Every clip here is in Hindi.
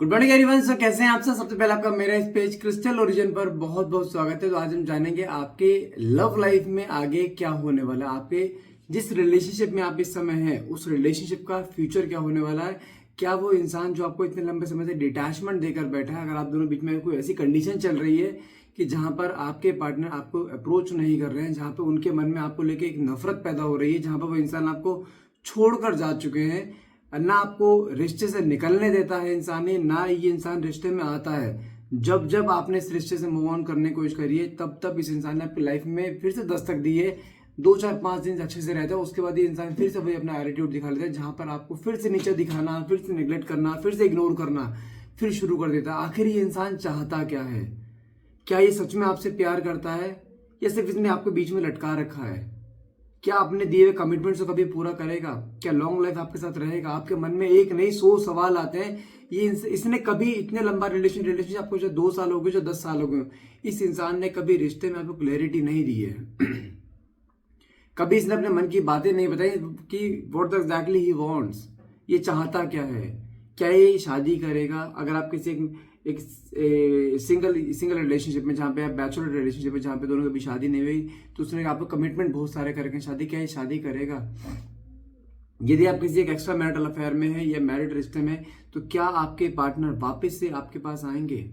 Good morning everyone. सो कैसे हैं आप सब? सबसे पहले आपका मेरा इस पेज क्रिस्टल ओरिजिन पर बहुत बहुत स्वागत है। तो आज हम जानेंगे आपके लव लाइफ में आगे क्या होने वाला है। आपके जिस रिलेशनशिप में आप इस समय हैं उस रिलेशनशिप का फ्यूचर क्या होने वाला है। क्या वो इंसान जो आपको इतने लंबे समय से डिटैचमेंट देकर बैठा है, अगर आप दोनों बीच में कोई ऐसी कंडीशन चल रही है कि जहां पर आपके पार्टनर आपको अप्रोच नहीं कर रहे हैं, जहां पर उनके मन में आपको लेके एक नफरत पैदा हो रही है, जहां पर वो इंसान आपको छोड़कर जा चुके हैं, ना आपको रिश्ते से निकलने देता है इंसान, ना ये इंसान रिश्ते में आता है। जब जब आपने इस रिश्ते से मूव ऑन करने की कोशिश करी है तब तब इस इंसान ने आपकी लाइफ में फिर से दस्तक दी है। 2 4 5 दिन अच्छे से रहता है, उसके बाद ये इंसान फिर से वही अपना एटीट्यूड दिखा लेता है, जहां पर आपको फिर से नीचे दिखाना, फिर से निगलेक्ट करना, फिर से इग्नोर करना फिर शुरू कर देता है। आखिर ये इंसान चाहता क्या है? क्या ये सच में आपसे प्यार करता है या सिर्फ इसने आपको बीच में लटका रखा है? क्या अपने दिए हुए कमिटमेंट्स को कभी पूरा करेगा? क्या लॉन्ग लाइफ आपके साथ रहेगा? आपके मन में एक नहीं 100 सवाल आते हैं। ये इसने कभी इतने लंबा रिलेशनशिप आपको जो 2 साल हो गए, जो 10 साल हो गए, इस इंसान ने कभी रिश्ते में आपको क्लैरिटी नहीं दी है। कभी इसने अपने मन की बातें नहीं बताई कि व्हाट एग्जैक्टली ही वांट्स। ये चाहता क्या है? क्या ये शादी करेगा? अगर आप किसी एक सिंगल रिलेशनशिप में, जहाँ पे आप बैचलर रिलेशनशिप में, जहाँ पे दोनों की भी शादी नहीं हुई, तो उसने आपको कमिटमेंट बहुत सारे करके शादी, क्या ये शादी करेगा? यदि आप किसी एक एक्स्ट्रा मैरिटल अफेयर में है या मैरिड रिश्ते में, तो क्या आपके पार्टनर वापस से आपके पास आएंगे?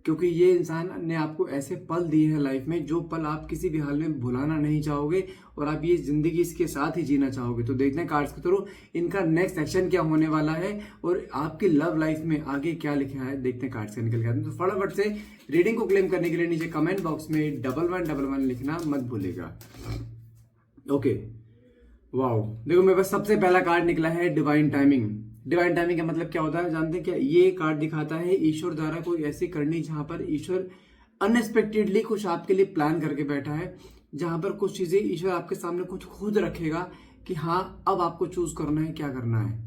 क्योंकि ये इंसान ने आपको ऐसे पल दिए हैं लाइफ में जो पल आप किसी भी हाल में भुलाना नहीं चाहोगे और आप ये जिंदगी इसके साथ ही जीना चाहोगे। तो देखते हैं कार्ड्स के थ्रू इनका नेक्स्ट एक्शन क्या होने वाला है और आपकी लव लाइफ में आगे क्या लिखा है। देखते हैं कार्ड्स का निकल के आते हैं। तो फटाफट से रीडिंग को क्लेम करने के लिए नीचे कमेंट बॉक्स में 1111 लिखना मत भूलेगा। ओके, वाओ, देखो मेरे पास सबसे पहला कार्ड निकला है डिवाइन टाइमिंग। डिवाइन टाइमिंग का मतलब क्या होता है जानते हैं क्या? ये कार्ड दिखाता है ईश्वर द्वारा कोई ऐसी करनी जहां पर ईश्वर अनएक्सपेक्टेडली कुछ आपके लिए प्लान करके बैठा है, जहां पर कुछ चीजें ईश्वर आपके सामने कुछ खुद रखेगा कि हाँ अब आपको चूज करना है, क्या करना है।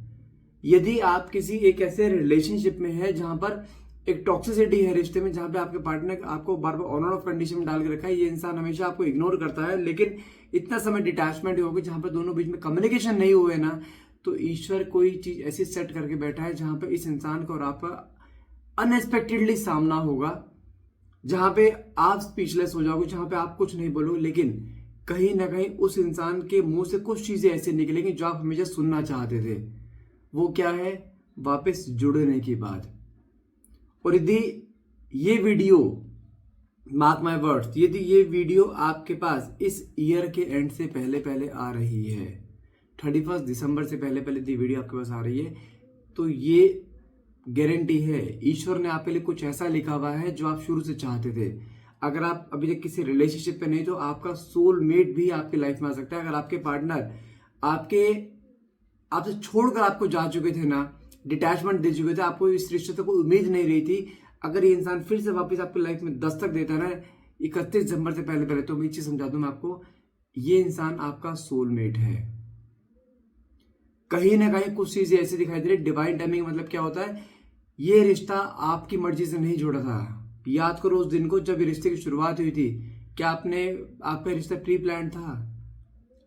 यदि आप किसी एक ऐसे रिलेशनशिप में है जहां पर एक टॉक्सिसिटी है रिश्ते में, जहां पे आपके पार्टनर आपको बार बार ऑन ऑफ कंडीशन में डाल के रखा है, ये इंसान हमेशा आपको इग्नोर करता है, लेकिन इतना समय डिटैचमेंट हो गया जहां पर दोनों बीच में कम्युनिकेशन नहीं हुए ना, तो ईश्वर कोई चीज ऐसी सेट करके बैठा है जहां पे इस इंसान का और आपका अनएक्सपेक्टेडली सामना होगा, जहां पे आप स्पीचलेस हो जाओगे, जहां पे आप कुछ नहीं बोलोगे, लेकिन कहीं ना कहीं उस इंसान के मुंह से कुछ चीजें ऐसी निकलेंगी जो आप हमेशा सुनना चाहते थे। वो क्या है? वापस जुड़ने की बात। और यदि ये वीडियो, मार्क माय वर्ड्स, यदि ये वीडियो आपके पास इस ईयर के एंड से पहले पहले आ रही है, 31 दिसंबर से पहले पहले ये वीडियो आपके पास आ रही है, तो ये गारंटी है ईश्वर ने आपके लिए कुछ ऐसा लिखा हुआ है जो आप शुरू से चाहते थे। अगर आप अभी तक किसी रिलेशनशिप पे नहीं, तो आपका सोलमेट भी आपकी लाइफ में आ सकता है। अगर आपके पार्टनर आपसे छोड़कर आपको जा चुके थे ना, डिटैचमेंट दे चुके थे, आपको इस रिश्ते से कोई उम्मीद नहीं रही थी, अगर ये इंसान फिर से वापस आपकी लाइफ में दस्तक देता है ना 31 दिसंबर से पहले पहले, तो मैं एक चीज समझा दूं मैं आपको, ये इंसान आपका सोलमेट है। कहीं ना कहीं कुछ चीजें ऐसी दिखाई दे रही। डिवाइन टाइमिंग मतलब क्या होता है? ये रिश्ता आपकी मर्जी से नहीं जुड़ा था। याद करो उस दिन को जब ये रिश्ते की शुरुआत हुई थी। क्या आपका रिश्ता प्री प्लान था?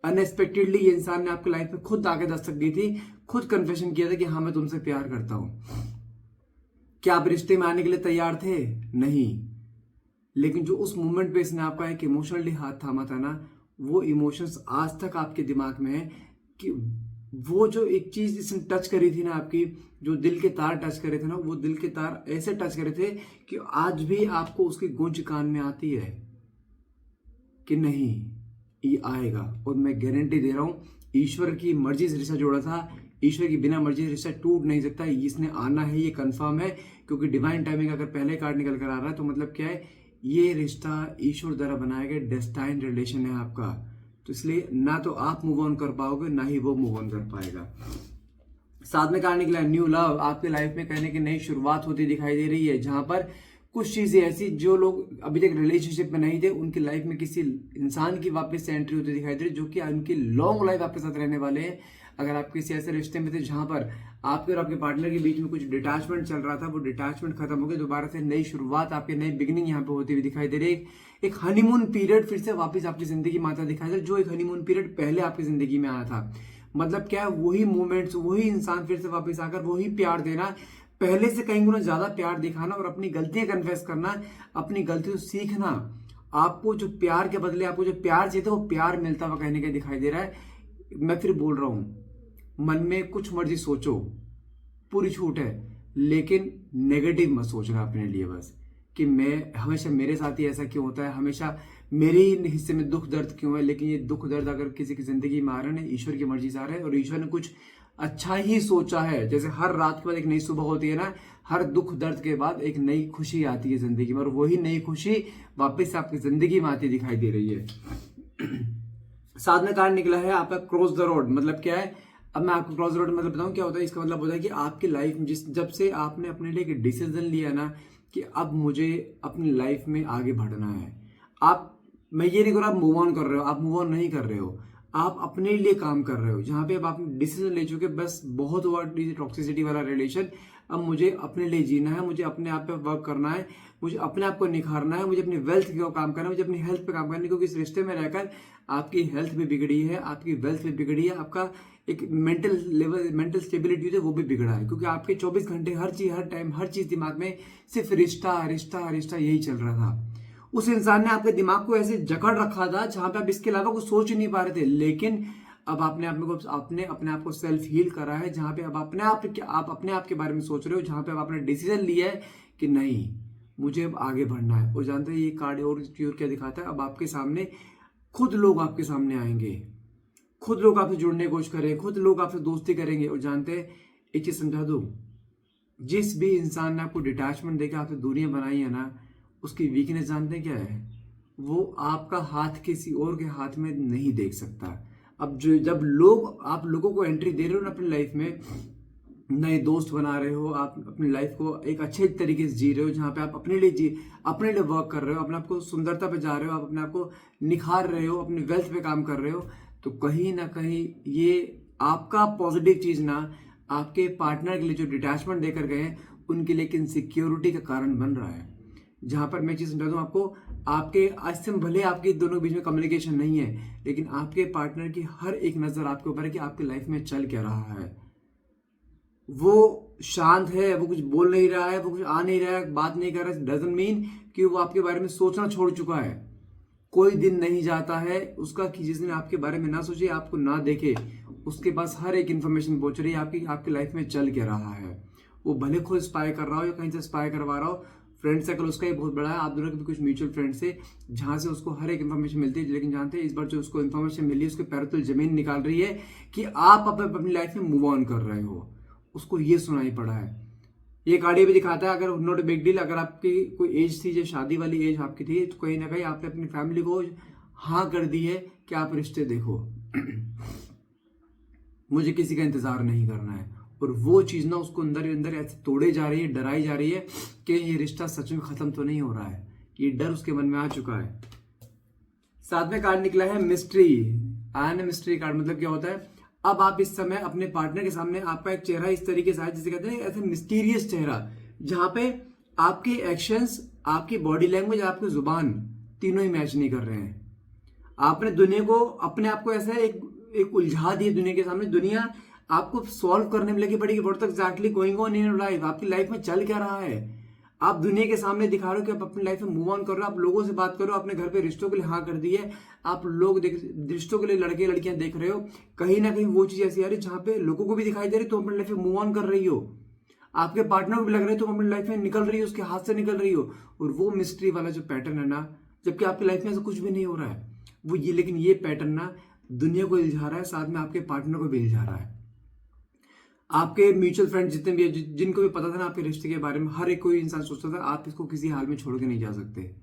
अनएक्सपेक्टेडली ये इंसान ने आपकी लाइफ में खुद आके दस्तक दी थी, खुद कन्फेशन किया था कि हाँ मैं तुमसे प्यार करता हूं। क्या आप रिश्ते में आने के लिए तैयार थे? नहीं। लेकिन जो उस मोमेंट पे इसने आपका एक इमोशनली हाथ थामा था ना, वो इमोशंस आज तक आपके दिमाग में है कि वो जो एक चीज इसने टच करी थी ना, आपकी जो दिल के तार टच करे थे ना, वो दिल के तार ऐसे टच करे थे कि आज भी आपको उसकी गूंज कान में आती है कि नहीं ये आएगा। और मैं गारंटी दे रहा हूं, ईश्वर की मर्जी से रिश्ता जोड़ा था, ईश्वर की बिना मर्जी से रिश्ता टूट नहीं सकता। इसने आना है, ये कंफर्म है, क्योंकि डिवाइन टाइमिंग अगर पहले कार्ड निकल कर आ रहा है तो मतलब क्या है? ये रिश्ता ईश्वर द्वारा बनाया गया डेस्टाइन रिलेशन है आपका। तो इसलिए ना तो आप मूव ऑन कर पाओगे, ना ही वो मूव ऑन कर पाएगा। साथ में कार्ड निकला न्यू लव। आपके लाइफ में कहने की नई शुरुआत होती दिखाई दे रही है, जहां पर कुछ चीजें ऐसी जो लोग अभी तक रिलेशनशिप में नहीं थे, उनकी लाइफ में किसी इंसान की वापस से एंट्री होती दिखाई दे रही है, जो कि उनकी लॉन्ग लाइफ आपके साथ रहने वाले हैं। अगर आप किसी ऐसे रिश्ते में थे जहां पर आपके और आपके पार्टनर के बीच में कुछ डिटैचमेंट चल रहा था, वो डिटैचमेंट खत्म हो गया, दोबारा से नई शुरुआत, आपकी नई बिगिनिंग यहाँ पे होती हुई दिखाई दे रही है। एक हनीमून पीरियड फिर से वापस आपकी जिंदगी में आता दिखाई दे रहा है, जो एक हनीमून पीरियड पहले आपकी जिंदगी में आया था। मतलब क्या है? वही मोमेंट्स, वही इंसान फिर से वापस आकर वही प्यार देना, पहले से कहीं गुना ज्यादा प्यार दिखाना और अपनी गलतियां कन्फेस करना, अपनी गलतियों से सीखना। आपको जो प्यार के बदले आपको जो प्यार चाहिए था वो प्यार मिलता हुआ कहीं ना कहीं दिखाई दे रहा है। मैं फिर बोल रहा हूं, मन में कुछ मर्जी सोचो, पूरी छूट है, लेकिन नेगेटिव मत सोचना अपने लिए बस कि मैं हमेशा मेरे साथ ही ऐसा क्यों होता है, हमेशा मेरे ही हिस्से में दुख दर्द क्यों है। लेकिन ये दुख दर्द अगर किसी की जिंदगी में आ रहा है ना, ईश्वर की मर्जी से आ रहा है और ईश्वर ने कुछ अच्छा ही सोचा है। जैसे हर रात के बाद एक नई सुबह होती है ना, हर दुख दर्द के बाद एक नई खुशी आती है जिंदगी में, और वही नई खुशी वापस से आपकी जिंदगी में आती दिखाई दे रही है। साथ में कार्ड निकला है आपका क्रॉस द रोड। मतलब क्या है, अब मैं आपको क्रॉस रोड मतलब बताऊं क्या होता है। इसका मतलब होता है कि आपकी लाइफ में जब से आपने अपने लिए एक डिसीजन लिया ना कि अब मुझे अपनी लाइफ में आगे बढ़ना है, आप, मैं ये नहीं कर रहा आप मूव ऑन कर रहे हो, आप मूव ऑन नहीं कर रहे हो, आप अपने लिए काम कर रहे हो। जहां पे अब आपने डिसीजन ले चुके, बस बहुत हुआ टॉक्सिसिटी वाला रिलेशन, अब मुझे अपने लिए जीना है, मुझे अपने आप पे वर्क करना है, मुझे अपने आप को निखारना है, मुझे अपनी वेल्थ पे काम करना है, मुझे अपनी हेल्थ पे काम करना है। क्योंकि इस रिश्ते में रहकर आपकी हेल्थ भी बिगड़ी है, आपकी वेल्थ भी बिगड़ी है, आपका एक मेंटल लेवल, मेंटल स्टेबिलिटी है वो भी बिगड़ा है। क्योंकि आपके 24 घंटे हर चीज, हर टाइम, हर चीज दिमाग में सिर्फ रिश्ता रिश्ता रिश्ता यही चल रहा था। उस इंसान ने आपके दिमाग को ऐसे जकड़ रखा था जहां पे आप इसके अलावा कुछ सोच ही नहीं पा रहे थे। लेकिन अब आपने अपने आप को सेल्फ हील करा है, जहां पे अब आप अपने आप के बारे में सोच रहे हो, जहां पे अब आपने डिसीजन लिया है कि नहीं मुझे अब आगे बढ़ना है। और जानते हैं ये कार्ड और क्या दिखाता है, अब आपके सामने खुद लोग आपके सामने आएंगे, खुद लोग आपसे जुड़ने की कोशिश करेंगे, खुद लोग आपसे दोस्ती करेंगे। और जानते हैं एक चीज समझा दूं, जिस भी इंसान ने आपको डिटैचमेंट देकर आपसे दूरियां बनाई है ना, उसकी वीकनेस जानते हैं क्या है, वो आपका हाथ किसी और के हाथ में नहीं देख सकता। अब जब आप लोगों को एंट्री दे रहे हो ना अपनी लाइफ में, नए दोस्त बना रहे हो, आप अपनी लाइफ को एक अच्छे तरीके से जी रहे हो, जहां पे आप अपने लिए वर्क कर रहे हो, अपने आप को सुंदरता पे जा रहे हो, आप अपने आप को निखार रहे हो, अपनी वेल्थ पे काम कर रहे हो, तो कहीं ना कहीं ये आपका पॉजिटिव चीज ना आपके पार्टनर के लिए जो डिटैचमेंट देकर गए हैं उनके लिए एक इनसिक्योरिटी का कारण बन रहा है। जहां पर मैं चीज समझा दूं आपको, आपके आज से भले आपके दोनों बीच में कम्युनिकेशन नहीं है, लेकिन आपके पार्टनर की हर एक नजर आपके ऊपर है कि आपकी लाइफ में चल क्या रहा है। वो शांत है, वो कुछ बोल नहीं रहा है, वो कुछ आ नहीं रहा है, बात नहीं कर रहा है, डजंट मीन कि वो आपके बारे में सोचना छोड़ चुका है। कोई दिन नहीं जाता है उसका कि जिस दिन आपके बारे में ना सोचे, आपको ना देखे, उसके पास हर एक इंफॉर्मेशन पहुंच रही है आपकी लाइफ में चल क्या रहा है। वो भले खुद स्पाई कर रहा हो या कहीं से स्पाई करवा रहा हो, फ्रेंड सर्कल उसका ही बहुत बड़ा है, आप दोनों के भी कुछ म्यूचुअल फ्रेंड्स है जहां से उसको हर एक इन्फॉर्मेशन मिलती है। लेकिन जानते हैं इस बार जो उसको इन्फॉर्मेशन मिली है उसके पैरों तले जमीन निकाल रही है कि आप अपनी लाइफ में मूव ऑन कर रहे हो, उसको ये सुनाई पड़ा है। ये कार्ड भी दिखाता है, अगर नॉट बिग डील, अगर आपकी कोई एज थी जो शादी वाली एज आपकी थी, तो कहीं ना कहीं आपने अपनी फैमिली को हाँ कर दी है कि आप रिश्ते देखो, मुझे किसी का इंतजार नहीं करना है। और वो चीज ना उसको अंदर अंदर ऐसे तोड़े जा रही है, डराई जा रही है कि ये रिश्ता सच में खत्म तो नहीं हो रहा है। ये डर उसके मन में आ चुका है। साथ में कार्ड निकला है मिस्ट्री। आया मिस्ट्री कार्ड, मतलब क्या होता है, अब आप इस समय अपने पार्टनर के सामने आपका एक चेहरा इस तरीके से है, जिसे कहते हैं ऐसे मिस्टीरियस चेहरा, जहां पे आपके एक्शंस, आपकी बॉडी लैंग्वेज, आपकी जुबान तीनों ही मैच नहीं कर रहे हैं। आपने दुनिया को, अपने आप को ऐसा एक उलझा दिया दुनिया के सामने, दुनिया आपको सॉल्व करने में लगी पड़ी कि what exactly going on in your life, आपकी लाइफ में चल क्या रहा है। आप दुनिया के सामने दिखा रहे हो कि आप अपनी लाइफ में मूव ऑन कर रहे हो, आप लोगों से बात करो, अपने घर पे रिश्तों के लिए हाँ कर दी है, आप लोग रिश्तों के लिए लड़के लड़कियां देख रहे हो, कहीं ना कहीं वो चीज ऐसी आ रही है जहां पे लोगों को भी दिखाई दे रही तुम अपनी लाइफ में मूव ऑन कर रही हो, आपके पार्टनर को भी लग रहा है तुम अपनी लाइफ में निकल रही हो, उसके हाथ से निकल रही हो। और वो मिस्ट्री वाला जो पैटर्न है ना, जबकि आपकी लाइफ में ऐसा कुछ भी नहीं हो रहा है वो ये, लेकिन ये पैटर्न ना दुनिया को इल्झा रहा है, साथ में आपके पार्टनर को भी इल्झा रहा है। आपके म्यूचुअल फ्रेंड जितने भी है, जिनको भी पता था ना आपके रिश्ते के बारे में, हर एक कोई इंसान सोचता था आप इसको किसी हाल में छोड़ के नहीं जा सकते।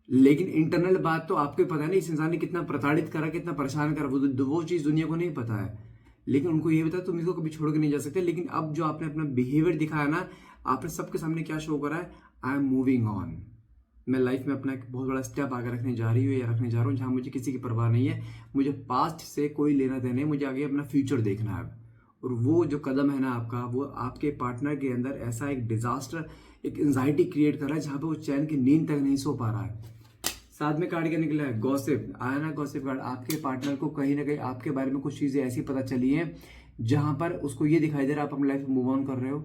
लेकिन इंटरनल बात तो आपको पता है ना, इस इंसान ने कितना प्रताड़ित करा, कितना परेशान करा, वो चीज दुनिया को नहीं पता है। लेकिन उनको ये पता तुम इसको कभी छोड़ के नहीं जा सकते। लेकिन अब जो आपने अपना बिहेवियर दिखाया ना, आपने सबके सामने क्या शो करा है, आई एम मूविंग ऑन, मैं लाइफ में अपना एक बहुत बड़ा स्टेप आगे रखने जा रही हूँ या रखने जा रहा हूँ, जहां मुझे किसी की परवाह नहीं है, मुझे पास्ट से कोई लेना देना है, मुझे आगे अपना फ्यूचर देखना है। और वो जो कदम है ना आपका, वो आपके पार्टनर के अंदर ऐसा एक डिजास्टर, एक एंजाइटी क्रिएट कर रहा है जहां पे वो चैन की नींद तक नहीं सो पा रहा है। साथ में कार्ड क्या निकला है, गॉसिप। आया ना गॉसिप कार्ड, आपके पार्टनर को कहीं ना कहीं आपके बारे में कुछ चीजें ऐसी पता चली हैं जहां पर उसको ये दिखाई दे रहा है आप अपनी लाइफ में मूव ऑन कर रहे हो,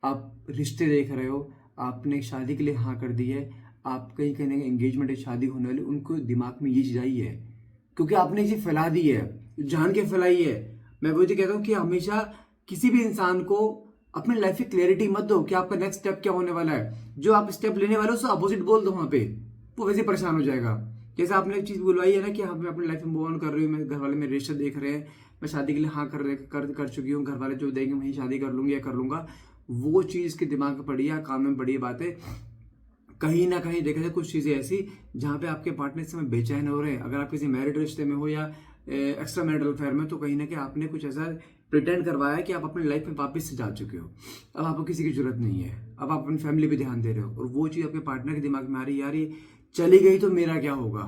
आप रिश्ते देख रहे हो, आपने शादी के लिए हाँ कर दी है, आप कहीं कहीं एंगेजमेंट है, शादी होने वाली, उनको दिमाग में ये चीज आई है क्योंकि आपने ये चीज फैला दी है, जान के फैलाई है। मैं वो कहता हूँ कि हमेशा किसी भी इंसान को अपनी लाइफ की क्लैरिटी मत दो कि आपका नेक्स्ट स्टेप क्या होने वाला है। जो आप स्टेप लेने वाले हो उससे अपोजिट बोल दो, वहां पे वो वैसे परेशान हो जाएगा। जैसे आपने एक चीज बुलवाई है ना कि हाँ मैं अपनी लाइफ में मूव ऑन कर रही हूँ, मेरे घर वाले मेरे रिश्ते देख रहे हैं, मैं शादी के लिए हाँ कर चुकी हूँ, घर वाले जो देंगे वहीं शादी कर लूंगी या कर लूंगा, वो चीज के दिमाग में पड़ी है, काम में पड़ी है बातें। कहीं ना कहीं देखा जाए कुछ चीजें ऐसी जहां पे आपके पार्टनर इस समय बेचैन हो रहे हैं। अगर आप किसी मैरिड रिश्ते में हो या एक्स्ट्रा मैरिटल अफेयर में, तो कहीं ना कहीं आपने कुछ ऐसा प्रिटेंड करवाया कि आप अपनी लाइफ में वापस से जा चुके हो, अब आपको किसी की जरूरत नहीं है, अब आप अपनी फैमिली पे ध्यान दे रहे हो, और वो चीज आपके पार्टनर के दिमाग में आ रही है, यार ये चली गई तो मेरा क्या होगा।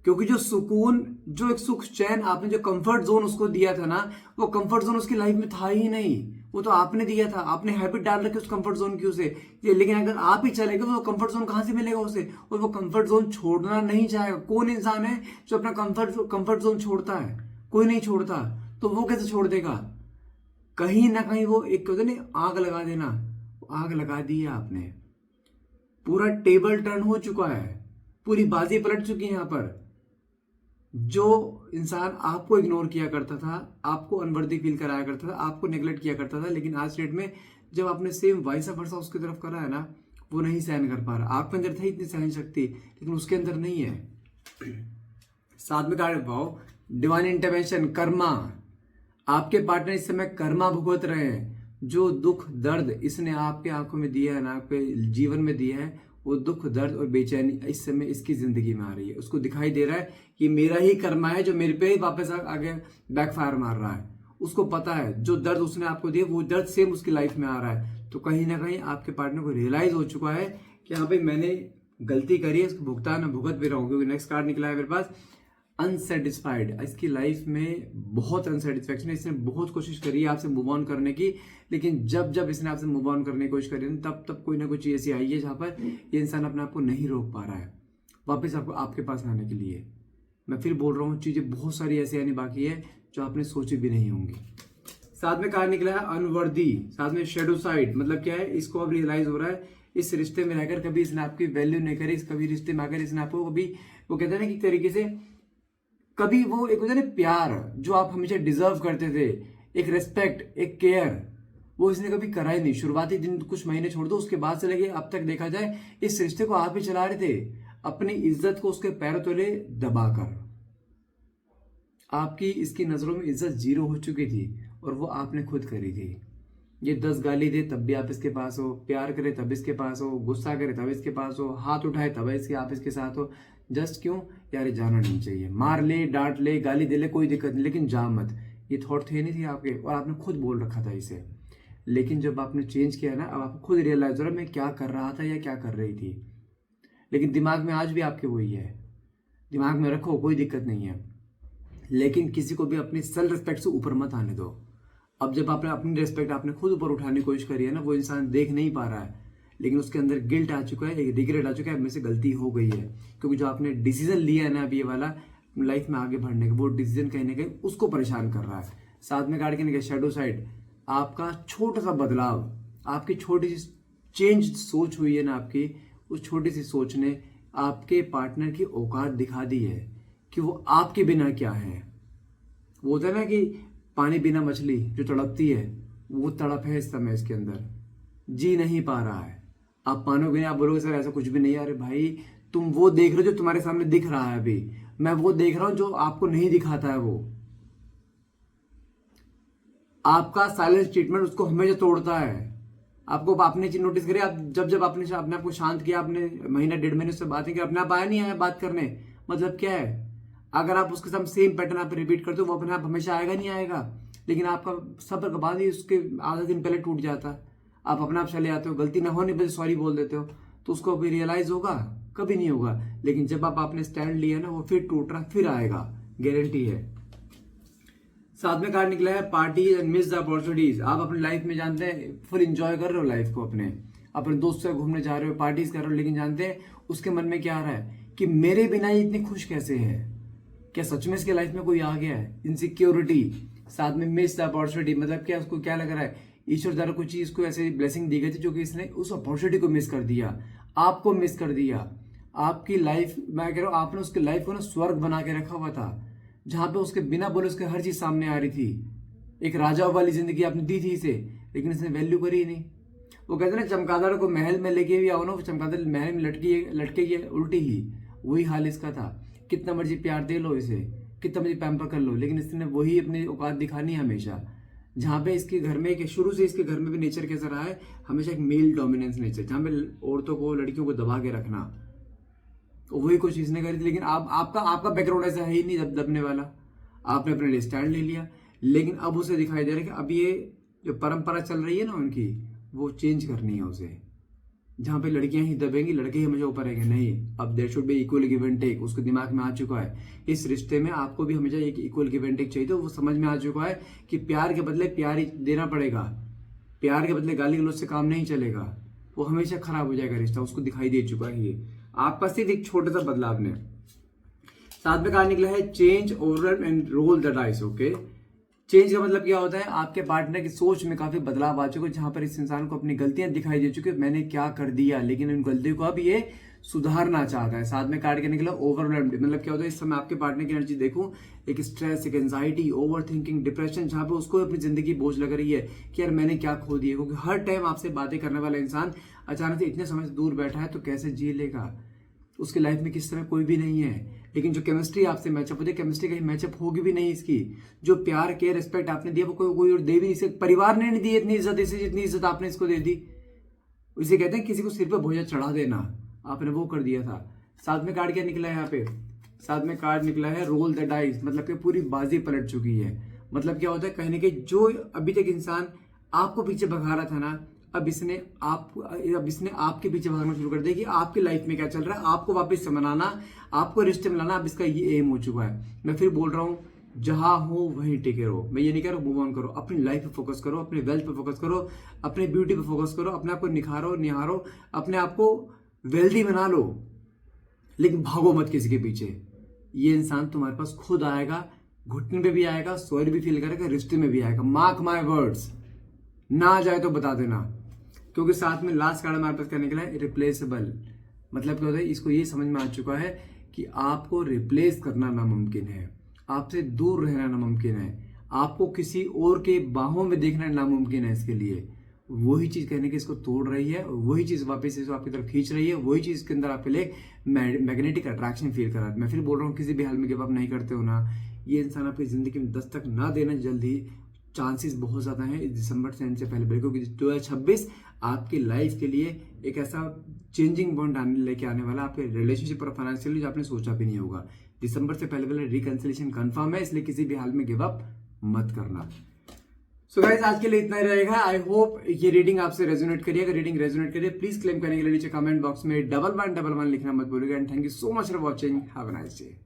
क्योंकि जो सुकून, जो एक सुख चैन आपने जो कंफर्ट जोन उसको दिया था ना, वो कंफर्ट जोन उसकी लाइफ में था ही नहीं, वो तो आपने दिया था, आपने हैबिट डाल रखी उस कंफर्ट जोन की उसे। लेकिन अगर आप ही चले गए तो कंफर्ट जोन कहां से मिलेगा उसे, और वो कंफर्ट जोन छोड़ना नहीं चाहेगा। कौन इंसान है जो अपना कंफर्ट जोन छोड़ता है? कोई नहीं छोड़ता, तो वो कैसे छोड़ देगा? कहीं ना कहीं वो एक कहते नहीं आग लगा देना, आग लगा दी है आपने, पूरा टेबल टर्न हो चुका है, पूरी बाजी पलट चुकी है यहाँ पर। जो इंसान आपको इग्नोर किया करता था, आपको अनवर्दी फील कराया करता था, आपको नेग्लेक्ट किया करता था, लेकिन आज डेट में जब आपने सेम वाइसा वर्सा उसकी तरफ करा है ना, वो नहीं सहन कर पा रहा। आप अंदर थी इतनी सहन शक्ति, लेकिन उसके अंदर नहीं है। साथ में कार्ड भाव डिवाइन इंटरवेंशन, कर्मा। आपके पार्टनर इस समय कर्मा भुगत रहे हैं। जो दुख दर्द इसने आपके आंखों में दिया है ना, आपके जीवन में दिया है, वो दुख दर्द और बेचैनी इस समय इसकी जिंदगी में आ रही है। उसको दिखाई दे रहा है कि मेरा ही कर्मा है जो मेरे पे ही वापस आगे बैकफायर मार रहा है। उसको पता है जो दर्द उसने आपको दिया वो दर्द सेम उसकी लाइफ में आ रहा है। तो कहीं ना कहीं आपके पार्टनर को रियलाइज हो चुका है कि हाँ भाई मैंने गलती करी है, इसको भुगतान भुगत भी रहा हूँ। क्योंकि नेक्स्ट कार्ड निकला है मेरे पास अनसेटिस्फाइड। इसकी लाइफ में बहुत अनसेटिस्फैक्शन है, इसने बहुत कोशिश करी है आपसे मूव ऑन करने की, लेकिन जब जब इसने आपसे मूव ऑन करने की कोशिश करी तब तब कोई ना कोई चीज ऐसी आई है जहां पर ये इंसान अपने आप को नहीं रोक पा रहा है वापस आपको आपके पास आने के लिए। मैं फिर बोल रहा हूँ चीजें बहुत सारी ऐसी आनी बाकी है जो आपने सोची भी नहीं होंगी। साथ में कार्ड निकला है अनवर्दी, साथ में शेडो साइड। मतलब क्या है, इसको अब रियलाइज हो रहा है इस रिश्ते में रहकर कभी इसने आपकी वैल्यू नहीं करी, कभी रिश्ते में आकर इसने आपको कभी वो कहते हैं ना कि तरीके से कभी वो एक होता है ना प्यार जो आप हमेशा डिजर्व करते थे, एक रेस्पेक्ट, एक केयर, वो इसने कभी करा ही नहीं। शुरुआती दिन कुछ महीने छोड़ दो, उसके बाद से लगे अब तक देखा जाए इस रिश्ते को आप ही चला रहे थे, अपनी इज्जत को उसके पैरों तले दबाकर। आपकी इसकी नजरों में इज्जत जीरो हो चुकी थी और वो आपने खुद करी थी। ये 10 गाली दे तब भी आप इसके पास हो, प्यार करे तब इसके पास हो, गुस्सा करे तब इसके पास हो, हाथ उठाए तब आप इसके साथ हो। जस्ट क्यों यार, ये जाना नहीं चाहिए, मार ले, डांट ले, गाली दे ले, कोई दिक्कत नहीं, लेकिन जा मत। ये थॉट थे नहीं थी आपके, और आपने खुद बोल रखा था इसे। लेकिन जब आपने चेंज किया ना, अब आपको खुद रियलाइज हो रहा है मैं क्या कर रहा था या क्या कर रही थी। लेकिन दिमाग में आज भी आपके वही है, दिमाग में रखो, कोई दिक्कत नहीं है, लेकिन किसी को भी अपनी सेल्फ रिस्पेक्ट से ऊपर मत आने दो। अब जब आपने अपनी रिस्पेक्ट आपने खुद ऊपर उठाने की कोशिश करी है ना, वो इंसान देख नहीं पा रहा है, लेकिन उसके अंदर गिल्ट आ चुका है, एक रिग्रेट आ चुका है, मेरे से गलती हो गई है। क्योंकि जो आपने डिसीजन लिया है ना अभी ये वाला लाइफ में आगे बढ़ने का, वो डिसीजन कहीं ना कहीं उसको परेशान कर रहा है। साथ में कार्ड के निकले शेडो साइड, आपका छोटा सा बदलाव, आपकी छोटी सी चेंज सोच हुई है ना आपकी, उस छोटी सी सोच ने आपके पार्टनर की औकात दिखा दी है कि वो आपके बिना क्या है। वो होता है ना कि पानी बिना मछली जो तड़पती है, वो तड़प है इस समय इसके अंदर, जी नहीं पा रहा है। आप मानोगे नहीं, आप बोलोगे सर ऐसा कुछ भी नहीं है। अरे भाई, तुम वो देख रहे हो जो तुम्हारे सामने दिख रहा है, अभी मैं वो देख रहा हूं जो आपको नहीं दिखाता है। वो आपका साइलेंस ट्रीटमेंट उसको हमेशा तोड़ता है। आपको आपने चीज नोटिस करी, आप जब आपने अपने आप को शांत किया, आपने महीना 1.5 महीने उससे बातें की, अपने आप आया नहीं आया बात करने, मतलब क्या है, अगर आप उसके साथ सेम पैटर्न आप रिपीट करते हो, वो अपने आप हमेशा आएगा नहीं आएगा। लेकिन आपका सब्र का बाद ही उसके आधा दिन पहले टूट जाता है, आप अपने आप चले आते हो, गलती ना होने पर सॉरी बोल देते हो, तो उसको अभी रियलाइज होगा? कभी नहीं होगा। लेकिन जब आप आपने स्टैंड लिया ना, वो फिर टूट रहा, फिर आएगा, गारंटी है। साथ में कार्ड निकला है party and miss the opportunities. आप अपनी लाइफ में जानते हैं फुल एंजॉय कर रहे हो लाइफ को, अपने दोस्त से घूमने जा रहे हो, पार्टीज कर रहे हो, लेकिन जानते हैं उसके मन में क्या आ रहा है कि मेरे बिना ये इतनी खुश कैसे है, क्या सच में इसके लाइफ में कोई आ गया है। इनसिक्योरिटी, साथ में मिस द अपॉर्चुनिटी, मतलब क्या उसको क्या लग रहा है, ईश्वर द्वारा कुछ चीज को ऐसे ब्लेसिंग दी गई थी जो कि इसने उस अपॉर्चुनिटी को मिस कर दिया, आपको मिस कर दिया। आपकी लाइफ, मैं कह रहा हूँ आपने उसकी लाइफ को ना स्वर्ग बना के रखा हुआ था, जहां पे उसके बिना बोले उसके हर चीज सामने आ रही थी। एक राजाओं वाली जिंदगी आपने दी थी इसे, लेकिन इसने वैल्यू करी ही नहीं। वो कहते हैं ना, चमगादड़ को महल में लेके भी आओ ना, वो चमगादड़ महल में लटके उल्टी ही, वही हाल इसका था। कितना मर्जी प्यार दे लो इसे, कितना मर्जी पैम्पर कर लो, लेकिन इसने वही अपनी औकात दिखानी है हमेशा। जहाँ पे इसके घर में, शुरू से इसके घर में भी नेचर कैसा रहा है, हमेशा एक मेल डोमिनेंस नेचर, जहाँ पे औरतों को, लड़कियों को दबा के रखना, वही कुछ इसने करी थी। लेकिन आपका बैकग्राउंड ऐसा है ही नहीं दबने वाला, आपने अपने लिए स्टैंड ले लिया। लेकिन अब उसे दिखाई दे रहा है कि अब ये जो परंपरा चल रही है ना उनकी, वो चेंज करनी है उसे। जहाँ पे लड़कियां ही दबेंगी, लड़के ही हमेशा ऊपर रहेंगे, नहीं, अब there should be equal give and take, उसके दिमाग में आ चुका है। इस रिश्ते में आपको भी हमेशा एक इक्वल गिव एंड टेक चाहिए, तो वो समझ में आ चुका है कि प्यार के बदले प्यार ही देना पड़ेगा, प्यार के बदले गाली गलौज से काम नहीं चलेगा, वो हमेशा खराब हो जाएगा रिश्ता, उसको दिखाई दे चुका है ये। आपका सिर्फ एक छोटा सा बदलाव ने, साथ में कहा निकला है change over and roll the dice. Okay, change का मतलब क्या होता है, आपके पार्टनर की सोच में काफी बदलाव आ चुका है, जहां पर इस इंसान को अपनी गलतियां दिखाई दे चुकी है, मैंने क्या कर दिया, लेकिन उन गलतियों को अब ये सुधारना चाहता है। साथ में कार्ड के निकला ओवरवेल्म्ड, मतलब क्या होता है, इस समय आपके पार्टनर की एनर्जी देखूं, एक स्ट्रेस, एक एंजाइटी, ओवर थिंकिंग, डिप्रेशन, जहां पे उसको अपनी जिंदगी बोझ लग रही है कि यार मैंने क्या खो दिया। क्योंकि हर टाइम आपसे बातें करने वाला इंसान अचानक से इतने समय से दूर बैठा है, तो कैसे जी लेगा, उसकी लाइफ में किस तरह कोई भी नहीं है। लेकिन जो केमिस्ट्री आपसे मैचअप होती है, केमिस्ट्री कहीं मैचअप होगी भी नहीं इसकी। जो प्यार केयर रिस्पेक्ट आपने दिया, वो कोई और दे भी नहीं सकता, परिवार ने नहीं दी इतनी इज्जत इसे, जितनी इज्जत आपने इसको दे दी। इसे कहते हैं किसी को सिर पे भोजा चढ़ा देना, आपने वो कर दिया था। साथ में कार्ड क्या निकला है यहाँ पे, साथ में कार्ड निकला है रोल द डाइस, मतलब कि पूरी बाजी पलट चुकी है। मतलब क्या होता है, कहीं ना कहीं जो अभी तक इंसान आपको पीछे भगा रहा था ना, अब इसने आपके पीछे भागना शुरू कर दिया कि आपकी लाइफ में क्या चल रहा है, आपको वापस से मनाना, आपको रिश्ते में लाना, अब इसका ये एम हो चुका है। मैं फिर बोल रहा हूँ, जहां हो वहीं टिके रहो। मैं ये नहीं कह रहा मूव ऑन करो, अपनी लाइफ पे फोकस करो, अपने वेल्थ पे फोकस करो, अपने ब्यूटी पे फोकस करो, अपने आप को निहारो, अपने आप को वेल्दी बना लो, लेकिन भागो मत किसी के पीछे। ये इंसान तुम्हारे पास खुद आएगा, घुटने पे भी आएगा, सॉरी भी फील करेगा, रिश्ते में भी आएगा। मार्क माय वर्ड्स, ना आ जाए तो बता देना। क्योंकि साथ में लास्ट कार्ड हमारे पास क्या निकला है, रिप्लेसेबल। मतलब क्या होता है, इसको ये समझ में आ चुका है कि आपको रिप्लेस करना नामुमकिन है, आपसे दूर रहना नामुमकिन है, आपको किसी और के बाहों में देखना नामुमकिन है। इसके लिए वही चीज कहने की इसको तोड़ रही है, वही चीज वापस इसको आपकी तरफ खींच रही है, वही चीज के अंदर आपके लिए मैग्नेटिक अट्रैक्शन फील कर रहा है। मैं फिर बोल रहा हूँ, किसी भी हाल में गिव अप नहीं करते हो ना, ये इंसान आपकी जिंदगी में दस्तक ना देना जल्दी, चांसेस बहुत ज़्यादा हैं इस दिसंबर से एंड से पहले, क्योंकि 2026 आपकी लाइफ के लिए एक ऐसा चेंजिंग पॉइंट लेके आने वाला, आपके रिलेशनशिप और फाइनेंशियली जो आपने सोचा भी नहीं होगा। दिसंबर से पहले रिकंसिलिएशन कंफर्म है, इसलिए किसी भी हाल में गिव अप मत करना। सो गाइस, आज के लिए इतना ही रहेगा। आई होप ये रीडिंग आपसे रेजोनेट करिए। अगर रीडिंग रेजोनेट करिए, प्लीज क्लेम करने के लिए नीचे कमेंट बॉक्स में 1111 लिखना मत भूलिएगा। And thank you so much for watching. Have a nice day.